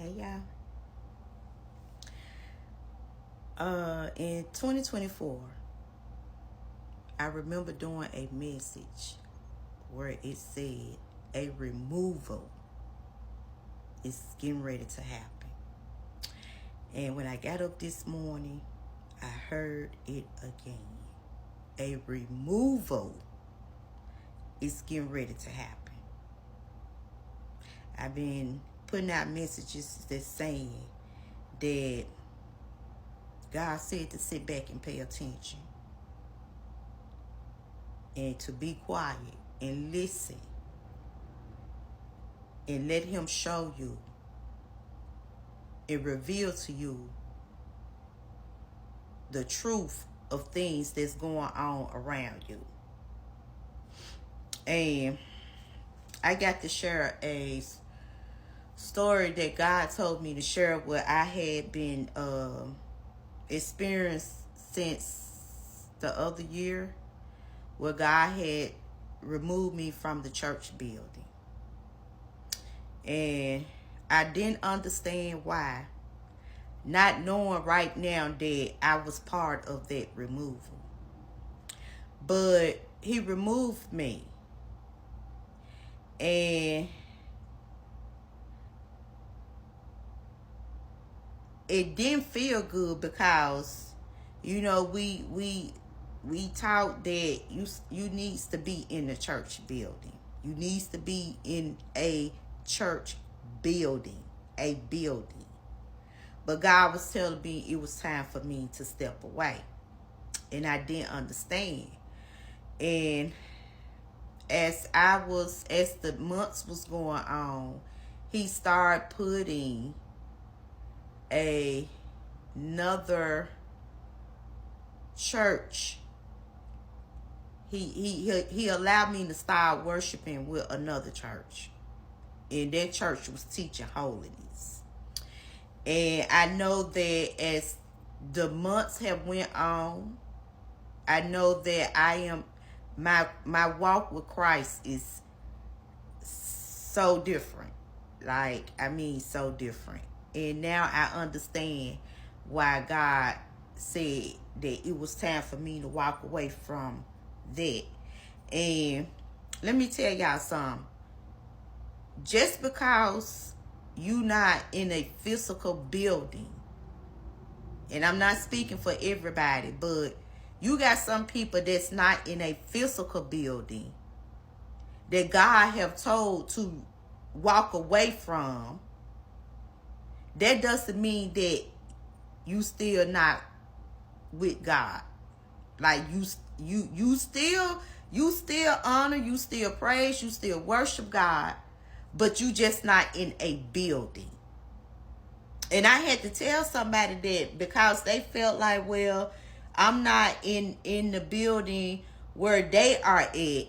Hey y'all. In 2024, I remember doing a message where it said a removal is getting ready to happen. And when I got up this morning, I heard it again. A removal is getting ready to happen. I've been putting out messages that's saying that God said to sit back and pay attention and to be quiet and listen and let him show you and reveal to you the truth of things that's going on around you. And I got to share a story that God told me to share, what I had been experienced since the other year, where God had removed me from the church building. And I didn't understand why, not knowing right now that I was part of that removal. But he removed me. And it didn't feel good because, you know, we taught that you needs to be in the church building. You needs to be in a church building, a building. But God was telling me it was time for me to step away. And I didn't understand. And as the months was going on, he started putting another church. He allowed me to start worshiping with another church. And that church was teaching holiness. And I know that as the months have went on, I know that my walk with Christ is so different. So different. And now I understand why God said that it was time for me to walk away from that. And let me tell y'all something. Just because you not in a physical building, and I'm not speaking for everybody, but you got some people that's not in a physical building that God have told to walk away from. That doesn't mean that you still not with God. Like you still honor, you still praise, you still worship God, but you just not in a building. And I had to tell somebody that because they felt like, well, I'm not in the building where they are at.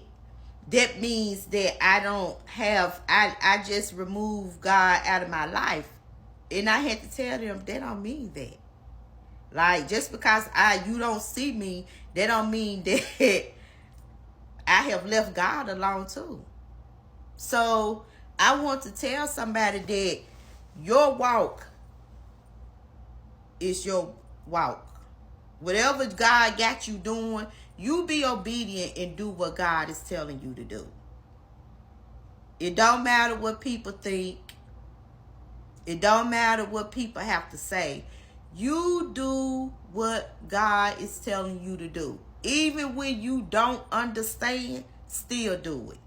That means that I just removed God out of my life. And I had to tell them that don't mean that. Like, just because you don't see me, that don't mean that I have left God alone too. So I want to tell somebody that your walk is your walk. Whatever God got you doing, you be obedient and do what God is telling you to do. It don't matter what people think. It don't matter what people have to say. You do what God is telling you to do. Even when you don't understand, still do it.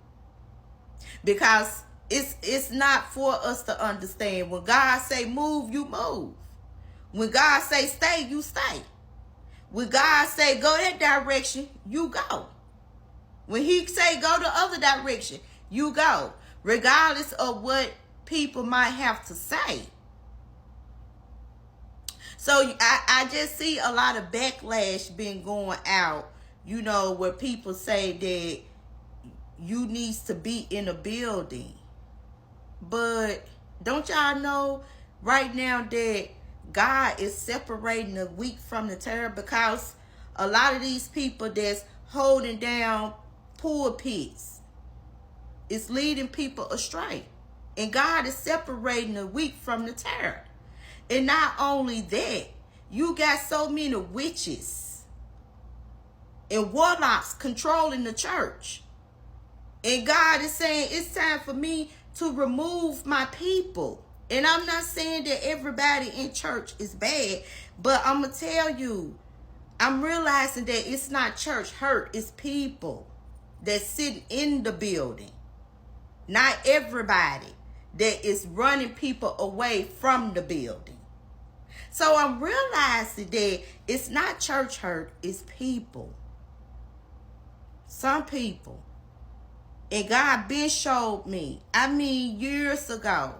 Because it's not for us to understand. When God say move, you move. When God say stay, you stay. When God say go that direction, you go. When he say go the other direction, you go. Regardless of what people might have to say. So I just see a lot of backlash being going out, you know, where people say that you needs to be in a building. But don't y'all know right now that God is separating the wheat from the tare? Because a lot of these people that's holding down pulpits is leading people astray. And God is separating the wheat from the tare. And not only that, you got so many witches and warlocks controlling the church. And God is saying, it's time for me to remove my people. And I'm not saying that everybody in church is bad, but I'm going to tell you, I'm realizing that it's not church hurt, it's people that sit in the building. Not everybody that is running people away from the building. So I'm realizing that it's not church hurt, it's people. Some people. And God been showed me, years ago,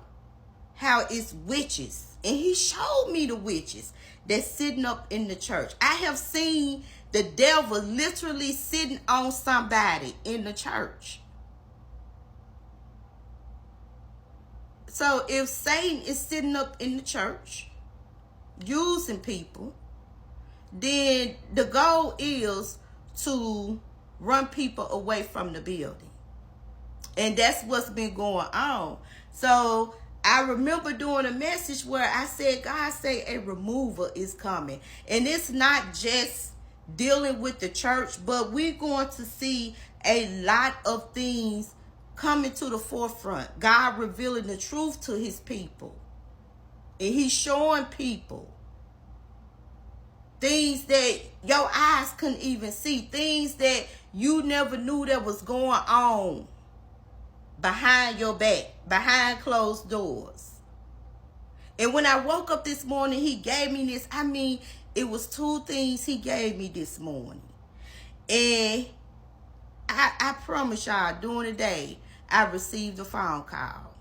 how it's witches. And he showed me the witches that's sitting up in the church. I have seen the devil literally sitting on somebody in the church. So if Satan is sitting up in the church, using people, then the goal is to run people away from the building. And that's what's been going on. So I remember doing a message where I said, God say a removal is coming. And it's not just dealing with the church, but we're going to see a lot of things coming to the forefront. God revealing the truth to his people. And he's showing people things that your eyes couldn't even see. Things that you never knew that was going on behind your back, behind closed doors. And when I woke up this morning, he gave me this. It was 2 things he gave me this morning. And I promise y'all, during the day, I received a phone call.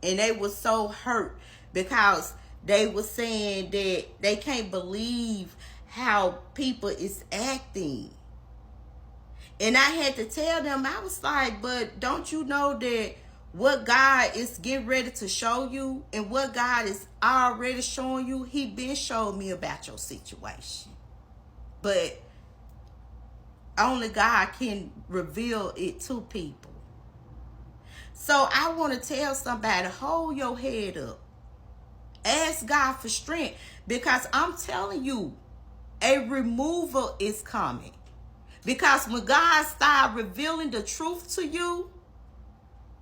And they were so hurt because they were saying that they can't believe how people is acting. And I had to tell them, I was like, but don't you know that what God is getting ready to show you and what God is already showing you, he been showing me about your situation. But only God can reveal it to people. So I want to tell somebody, hold your head up. Ask God for strength, because I'm telling you, a removal is coming. Because when God starts revealing the truth to you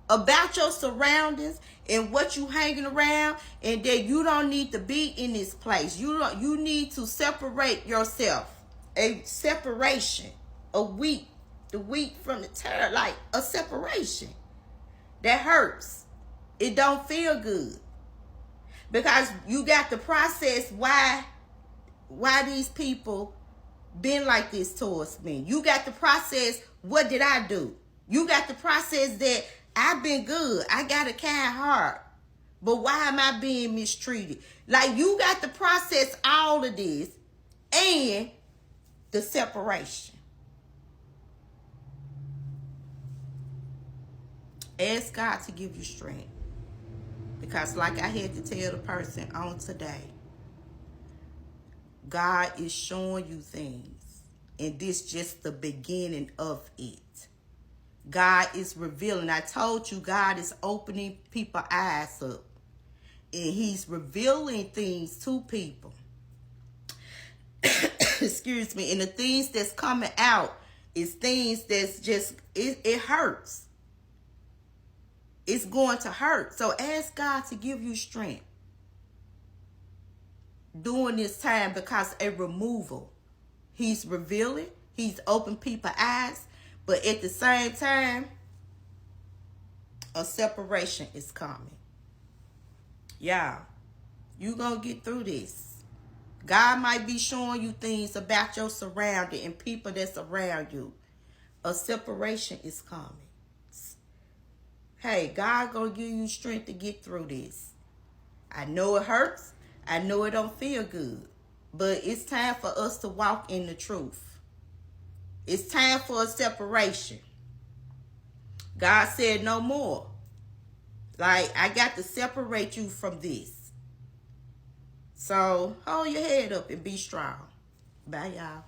about your surroundings and what you hanging around, and that you don't need to be in this place. You need to separate yourself. A separation. A wheat. The wheat from the tare. Like a separation. That hurts. It don't feel good. Because you got the process why these people been like this towards me. You got the process, what did I do? You got the process that I've been good. I got a kind heart. But why am I being mistreated? Like, you got to process all of this and the separation. Ask God to give you strength. Because like I had to tell the person on today, God is showing you things. And this just the beginning of it. God is revealing. I told you God is opening people's eyes up. And he's revealing things to people. Excuse me. And the things that's coming out is things that's just, it hurts. It's going to hurt. So ask God to give you strength during this time, because a removal, he's revealing, he's opened people's eyes, but at the same time, a separation is coming. Y'all, you gonna get through this. God might be showing you things about your surrounding and people that's around you. A separation is coming. Hey, God gonna give you strength to get through this. I know it hurts. I know it don't feel good. But it's time for us to walk in the truth. It's time for a separation. God said no more. Like, I got to separate you from this. So, hold your head up and be strong. Bye, y'all.